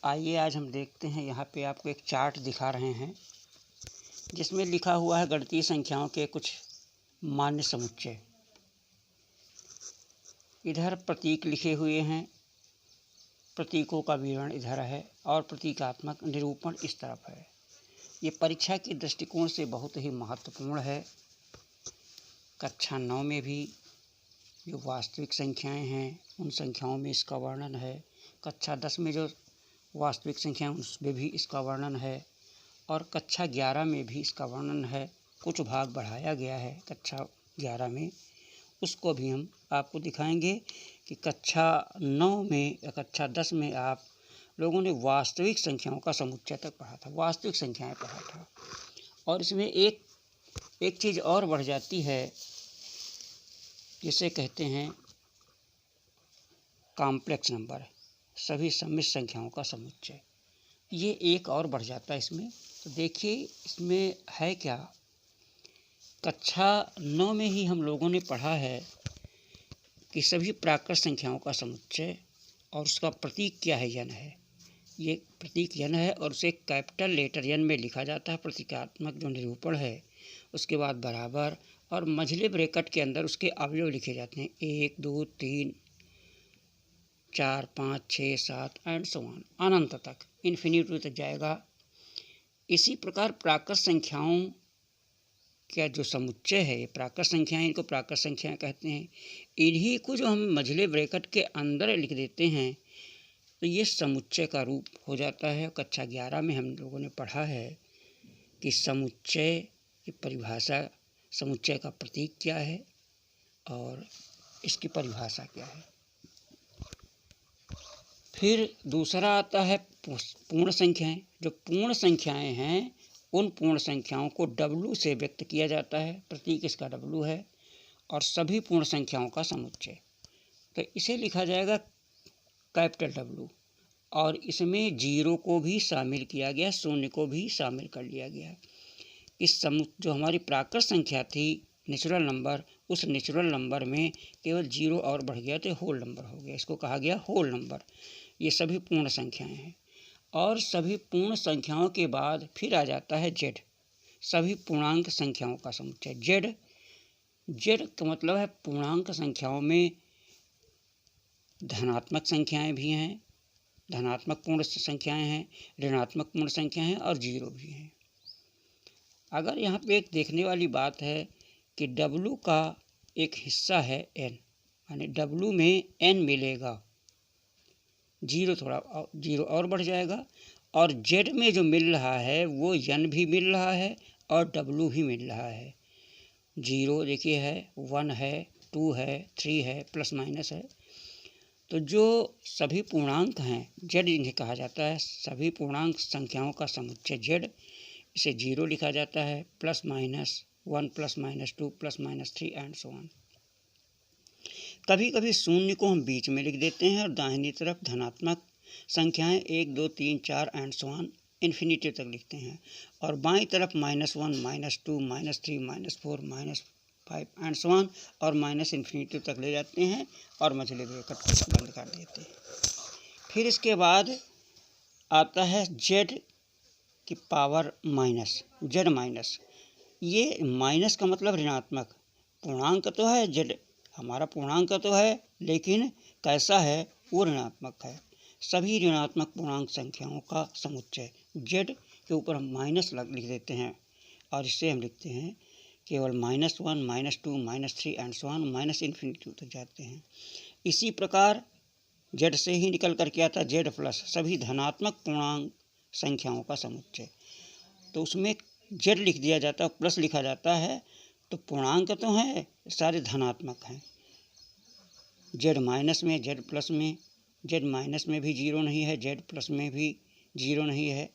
आइए आज हम देखते हैं। यहाँ पे आपको एक चार्ट दिखा रहे हैं जिसमें लिखा हुआ है गणितीय संख्याओं के कुछ मान्य समुच्चय। इधर प्रतीक लिखे हुए हैं, प्रतीकों का विवरण इधर है और प्रतीकात्मक निरूपण इस तरफ है। ये परीक्षा के दृष्टिकोण से बहुत ही महत्वपूर्ण है। कक्षा 9 में भी जो वास्तविक संख्याएं हैं उन संख्याओं में इसका वर्णन है। कक्षा 10 में जो वास्तविक संख्याएं उसमें भी इसका वर्णन है और कक्षा 11 में भी इसका वर्णन है। कुछ भाग बढ़ाया गया है कक्षा 11 में, उसको भी हम आपको दिखाएंगे कि कक्षा 9 में या कक्षा 10 में आप लोगों ने वास्तविक संख्याओं का समुच्चय तक पढ़ा था, वास्तविक संख्याएं पढ़ा था। और इसमें एक चीज़ और बढ़ जाती है जिसे कहते हैं कॉम्प्लेक्स नंबर, सभी सम्मिश्र संख्याओं का समुच्चय। ये एक और बढ़ जाता है इसमें। तो देखिए इसमें है क्या, कक्षा 9 में ही हम लोगों ने पढ़ा है कि सभी प्राकृत संख्याओं का समुच्चय और उसका प्रतीक क्या है, यन है। ये प्रतीक यन है और उसे कैपिटल लेटर यन में लिखा जाता है। प्रतीकात्मक जो निरूपण है उसके बाद बराबर और मझले ब्रैकेट के अंदर उसके अवयव लिखे जाते हैं, 1 2 3 4 5 6 7 एंड सो ऑन, अनंत तक, इन्फिनिटी तक जाएगा। इसी प्रकार प्राकृत संख्याओं का जो समुच्चय है, ये प्राकृत संख्याएं, इनको प्राकृत संख्याएं कहते हैं। इन्हीं को जो हम मझले ब्रैकेट के अंदर लिख देते हैं तो ये समुच्चय का रूप हो जाता है। कक्षा 11 में हम लोगों ने पढ़ा है कि समुच्चय की परिभाषा, समुच्चय का प्रतीक क्या है और इसकी परिभाषा क्या है। फिर दूसरा आता है पूर्ण संख्याएं। जो पूर्ण संख्याएं हैं उन पूर्ण संख्याओं को W से व्यक्त किया जाता है, प्रतीक इसका W है, और सभी पूर्ण संख्याओं का समुच्चय। तो इसे लिखा जाएगा कैपिटल W, और इसमें 0 को भी शामिल किया गया, शून्य को भी शामिल कर लिया गया। इस जो हमारी प्राकृत संख्या थी नेचुरल नंबर, उस नेचुरल नंबर में केवल 0 और बढ़ गया तो होल नंबर हो गया, इसको कहा गया होल नंबर। ये सभी पूर्ण संख्याएं हैं। और सभी पूर्ण संख्याओं के बाद फिर आ जाता है Z, सभी पूर्णांक संख्याओं का समुच्चय। Z का मतलब है पूर्णांक संख्याओं में धनात्मक संख्याएं भी हैं, धनात्मक पूर्ण संख्याएं हैं, ऋणात्मक पूर्ण संख्याएं हैं और 0 भी हैं। अगर यहाँ पे एक देखने वाली बात है कि W का एक हिस्सा है N, यानी W में N मिलेगा, 0 थोड़ा 0 और बढ़ जाएगा, और Z में जो मिल रहा है वो N भी मिल रहा है और W भी मिल रहा है। 0 देखिए है, 1 है, 2 है, 3 है, प्लस माइनस है। तो जो सभी पूर्णांक हैं Z इन्हें कहा जाता है, सभी पूर्णांक संख्याओं का समुच्चय Z, इसे 0 लिखा जाता है, plus minus 1 plus minus 2 plus minus 3 and so on. कभी कभी शून्य को हम बीच में लिख देते हैं और दाहिनी तरफ धनात्मक संख्याएं 1 2 3 4 एंड सो ऑन इन्फिनिटी तक लिखते हैं, और बाईं तरफ -1 -2 -3 -4 -5 एंड सो ऑन और माइनस इन्फिनिटी तक ले जाते हैं और मझले ब्रैकेट को बंद कर देते हैं। फिर इसके बाद आता है Z की पावर माइनस, Z माइनस। ये माइनस का मतलब ऋणात्मक। पूर्णांक तो है Z, हमारा पूर्णांक तो है, लेकिन कैसा है, वो ऋणात्मक है। सभी ऋणात्मक पूर्णांक संख्याओं का समुच्चय Z के ऊपर हम माइनस लिख देते हैं और इससे हम लिखते हैं केवल -1 -2 -3 and so on minus infinity तक जाते हैं। इसी प्रकार Z से ही निकल कर के आता Z प्लस, सभी धनात्मक पूर्णांक संख्याओं का समुच्चय। तो उसमें Z लिख दिया जाता है, प्लस लिखा जाता है, तो पूर्णांक तो हैं, सारे धनात्मक हैं। Z माइनस में, Z प्लस में, Z माइनस में भी 0 नहीं है, Z प्लस में भी 0 नहीं है।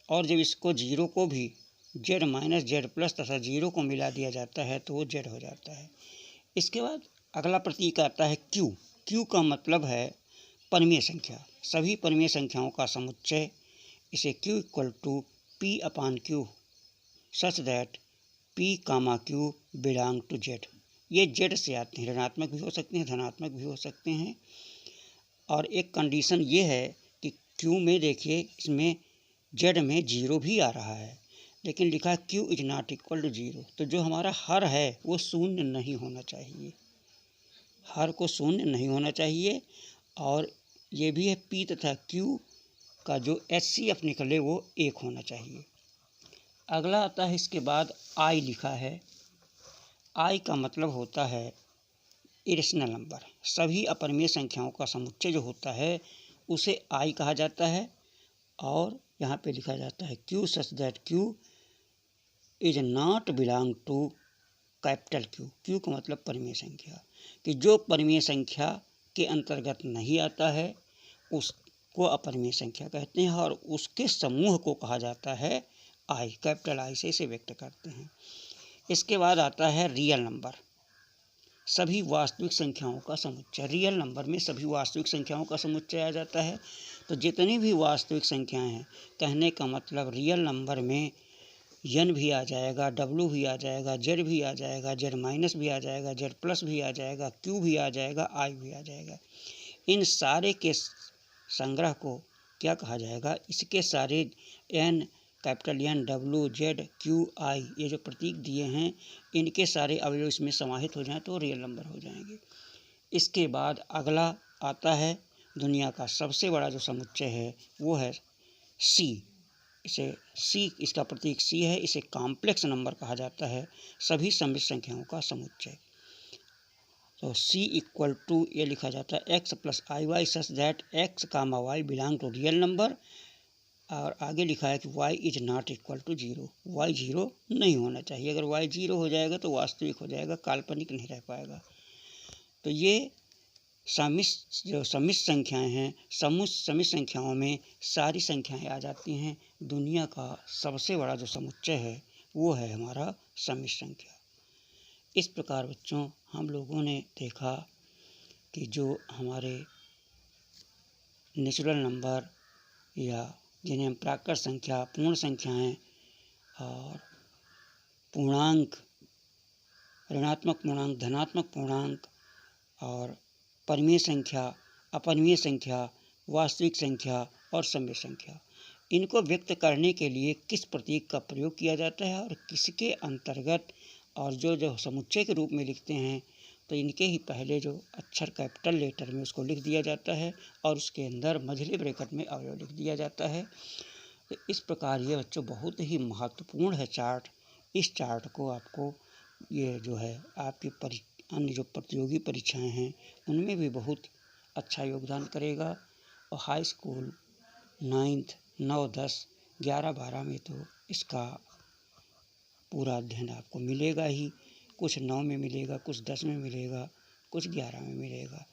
और जब इसको 0 को भी Z माइनस Z प्लस तथा 0 को मिला दिया जाता है तो वो Z हो जाता है। इसके बाद अगला प्रतीक आता है Q। Q का मतलब है परमीय संख्या, सभी परमीय संख्याओं का समुच्चय। इसे Q equal to P/Q such that P, Q belong to Z। ये Z से आते हैं, ऋणात्मक भी हो सकते हैं, धनात्मक भी हो सकते हैं। और एक कंडीशन ये है कि क्यू में देखिए इसमें जेड में 0 भी आ रहा है, लेकिन लिखा Q is not equal to 0। तो जो हमारा हर है वो शून्य नहीं होना चाहिए, हर को शून्य नहीं होना चाहिए। और ये भी है पी तथा क्यू का जो HCF निकले वो 1 होना चाहिए। अगला आता है इसके बाद आई लिखा है। आई का मतलब होता है इरेशनल नंबर। सभी अपरिमेय संख्याओं का समुच्चय जो होता है उसे आई कहा जाता है। और यहाँ पे लिखा जाता है Q such that Q is not belong to capital Q. Q का मतलब परिमेय संख्या, कि जो परिमेय संख्या के अंतर्गत नहीं आता है उसको अपरिमेय संख्या कहते हैं और उसके समूह को कहा जाता है आई। कैपिटल आई से इसे व्यक्त करते हैं। इसके बाद आता है रियल नंबर, सभी वास्तविक संख्याओं का समुच्चय। रियल नंबर में सभी वास्तविक संख्याओं का समुच्चय आ जाता है। तो जितनी भी वास्तविक संख्याएं हैं, कहने का मतलब रियल नंबर में एन भी आ जाएगा, डब्ल्यू भी आ जाएगा, जेड भी आ जाएगा, जेड माइनस भी आ जाएगा, जेड प्लस भी आ जाएगा, क्यू भी आ जाएगा, आई भी आ जाएगा। इन सारे के संग्रह को क्या कहा जाएगा? इसके सारे N, capital N, W, Z, Q, I, ये जो प्रतीक दिए हैं इनके सारे अवयव इसमें समाहित हो जाएं तो रियल नंबर हो जाएंगे। इसके बाद अगला आता है दुनिया का सबसे बड़ा जो समुच्चय है वो है सी। इसे सी, इसका प्रतीक सी है। इसे कॉम्प्लेक्स नंबर कहा जाता है, सभी सम्मिश्र संख्याओं का समुच्चय। तो सी इक्वल टू ये लिखा जाता है x plus i y such that x comma y belong to real number. और आगे लिखा है कि y is not equal to 0। y 0 नहीं होना चाहिए। अगर y 0 हो जाएगा तो वास्तविक हो जाएगा, काल्पनिक नहीं रह पाएगा। तो ये जो सम्मिश्र संख्याएं हैं, सम्मिश्र संख्याओं में सारी संख्याएं आ जाती हैं। दुनिया का सबसे बड़ा जो समुच्चय है वो है हमारा सम्मिश्र संख्या। इस प्रकार बच्चों हम लोगों ने देखा कि जो हमारे नेचुरल नंबर या जिन्हें हम प्राकृत संख्या, पूर्ण संख्याएं और पूर्णांक, ऋणात्मक पूर्णांक, धनात्मक पूर्णांक और परिमेय संख्या, अपरिमेय संख्या, वास्तविक संख्या और सम्मिश्र संख्या, इनको व्यक्त करने के लिए किस प्रतीक का प्रयोग किया जाता है और किसके अंतर्गत, और जो समुच्चय के रूप में लिखते हैं तो इनके ही पहले जो अक्षर कैपिटल लेटर में उसको लिख दिया जाता है और उसके अंदर मझले ब्रैकेट में अवयव लिख दिया जाता है। तो इस प्रकार ये बच्चों बहुत ही महत्वपूर्ण है चार्ट। इस चार्ट को आपको ये जो है आपकी अन्य जो प्रतियोगी परीक्षाएं हैं उनमें भी बहुत अच्छा योगदान करेगा। और हाई स्कूल 9th, 9, 10, 11, 12 में तो इसका पूरा अध्ययन आपको मिलेगा ही। कुछ 9 में मिलेगा, कुछ 10 में मिलेगा, कुछ 11 में मिलेगा।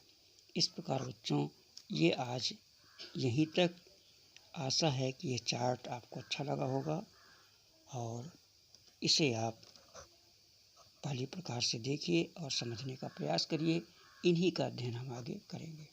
इस प्रकार बच्चों ये आज यहीं तक। आशा है कि ये चार्ट आपको अच्छा लगा होगा और इसे आप पहले प्रकार से देखिए और समझने का प्रयास करिए। इन्हीं का अध्ययन हम आगे करेंगे।